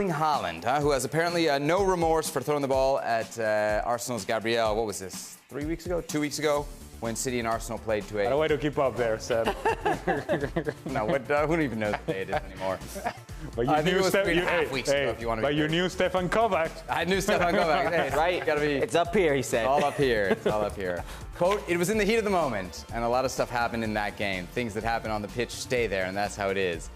Haaland, who has apparently no remorse for throwing the ball at Arsenal's Gabriel. What was this? 3 weeks ago? 2 weeks ago? When City and Arsenal played to a... What a way to keep up there, Seb. No, who don't even know the day it is anymore. But you I think it was 3.5 weeks ago, if you want to be you knew Stefan Kovac. I knew Stefan Kovac. Hey, right? Gotta be, it's up here, he said. All up here. It's all up here. Quote, it was in the heat of the moment, and a lot of stuff happened in that game. Things that happen on the pitch stay there, and that's how it is.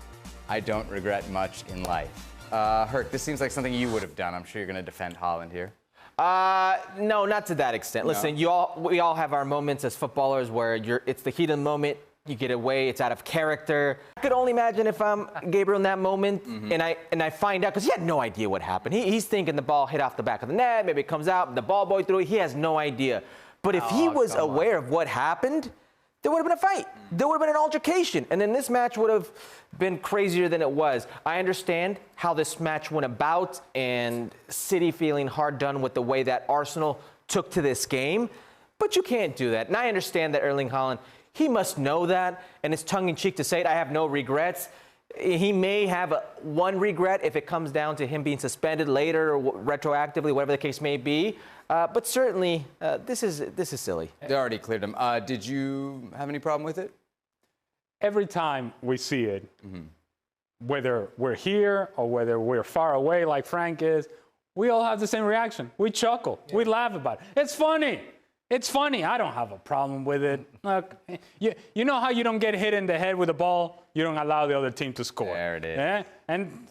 I don't regret much in life. Herc, this seems like something you would have done. I'm sure you're going to defend Haaland here. No, not to that extent. Listen, we all have our moments as footballers where it's the heat of the moment. You get away. It's out of character. I could only imagine if I'm Gabriel in that moment, and I find out because he had no idea what happened. He's thinking the ball hit off the back of the net. Maybe it comes out. The ball boy threw it. He has no idea. But if he was aware of what happened, there would have been a fight. There would have been an altercation. And then this match would have been crazier than it was. I understand how this match went about and City feeling hard done with the way that Arsenal took to this game. But you can't do that. And I understand that Erling Haaland, he must know that. And it's tongue-in-cheek to say it. I have no regrets. He may have one regret if it comes down to him being suspended later or retroactively, whatever the case may be. But certainly, this is silly. They already cleared him. Did you have any problem with it? Every time we see it, whether we're here or whether we're far away like Frank is, we all have the same reaction. We chuckle. Yeah. We laugh about it. It's funny. It's funny. I don't have a problem with it. Look, you know how you don't get hit in the head with a ball? You don't allow the other team to score. There it is. Yeah? And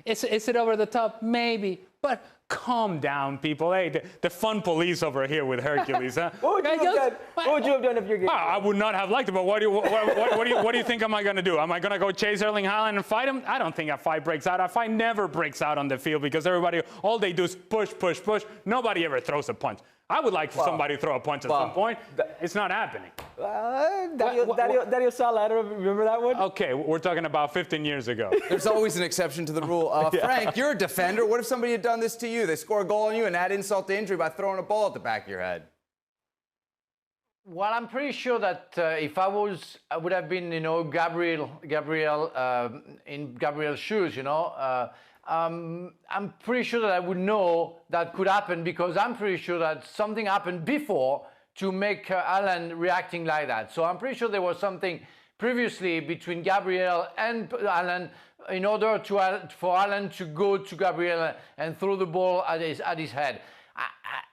is it over the top? Maybe. But calm down, people. Hey, the fun police over here with Herculez. Huh? What would you have done if you're getting... I would not have liked it, but what do you think am I going to do? Am I going to go chase Erling Haaland and fight him? I don't think a fight breaks out. A fight never breaks out on the field because everybody, all they do is push, push, push. Nobody ever throws a punch. I would like for somebody to throw a punch at some point. It's not happening. Dario Sala, I don't remember that one? Okay, we're talking about 15 years ago. There's always an exception to the rule. Frank, you're a defender. What if somebody had done this to you? They score a goal on you and add insult to injury by throwing a ball at the back of your head. Well, I'm pretty sure that if I would have been, Gabriel in Gabriel's shoes, I'm pretty sure that I would know that could happen because I'm pretty sure that something happened before to make Haaland reacting like that. So I'm pretty sure there was something previously between Gabriel and Haaland in order for Haaland to go to Gabriel and throw the ball at his head.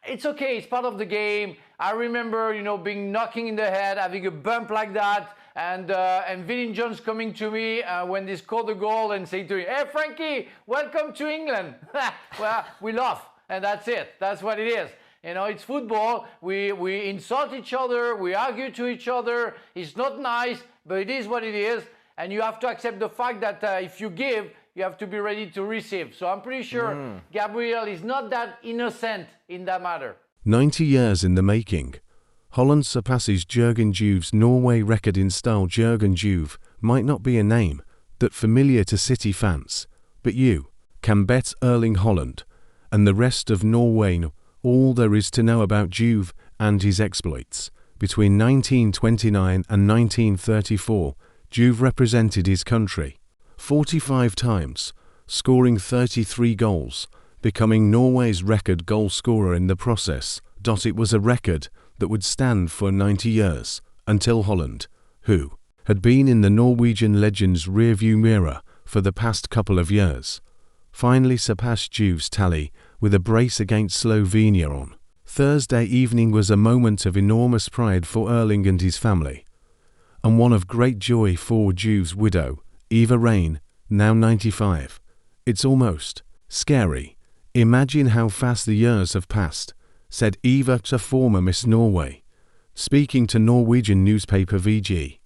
It's okay, it's part of the game. I remember, being knocking in the head, having a bump like that, and Vinnie Jones coming to me when they scored the goal and saying to me, "Hey, Frankie, welcome to England." Well, we laugh, and that's it. That's what it is. It's football. We insult each other. We argue to each other. It's not nice, but it is what it is. And you have to accept the fact that if you give, you have to be ready to receive. So I'm pretty sure Gabriel is not that innocent in that matter. 90 years in the making. Haaland surpasses Jurgen Juve's Norway record in style. Jurgen Juve might not be a name that familiar to City fans, but you can bet Erling Haaland and the rest of Norway all there is to know about Juve and his exploits. Between 1929 and 1934, Juve represented his country 45 times, scoring 33 goals, becoming Norway's record goal scorer in the process. It was a record that would stand for 90 years, until Haaland, who had been in the Norwegian legend's rearview mirror for the past couple of years, finally surpassed Juve's tally with a brace against Slovenia on Thursday evening. Was a moment of enormous pride for Erling and his family, and one of great joy for Juve's widow, Eva Rain, now 95. It's almost scary. Imagine how fast the years have passed, said Eva to former Miss Norway, speaking to Norwegian newspaper VG.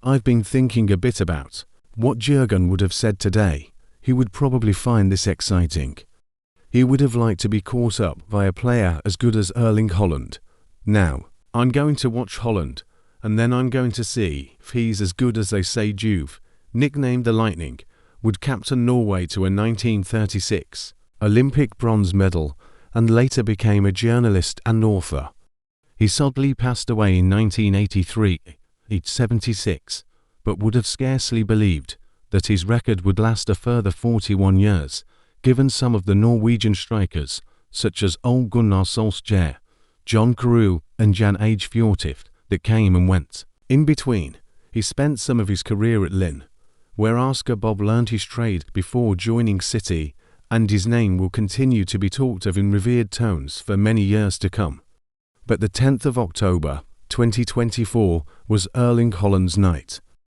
I've been thinking a bit about what Jurgen would have said today. He would probably find this exciting. He would have liked to be caught up by a player as good as Erling Haaland. Now, I'm going to watch Haaland, and then I'm going to see if he's as good as they say. Juve, nicknamed the Lightning, would captain Norway to a 1936 Olympic bronze medal and later became a journalist and author. He sadly passed away in 1983, aged 76, but would have scarcely believed that his record would last a further 41 years given some of the Norwegian strikers, such as Ole Gunnar Solskjaer, John Carew and Jan Age Fjortoft, that came and went. In between, he spent some of his career at Lynn, where Oscar Bob learned his trade before joining City, and his name will continue to be talked of in revered tones for many years to come. But the 10th of October, 2024 was Erling Haaland's night.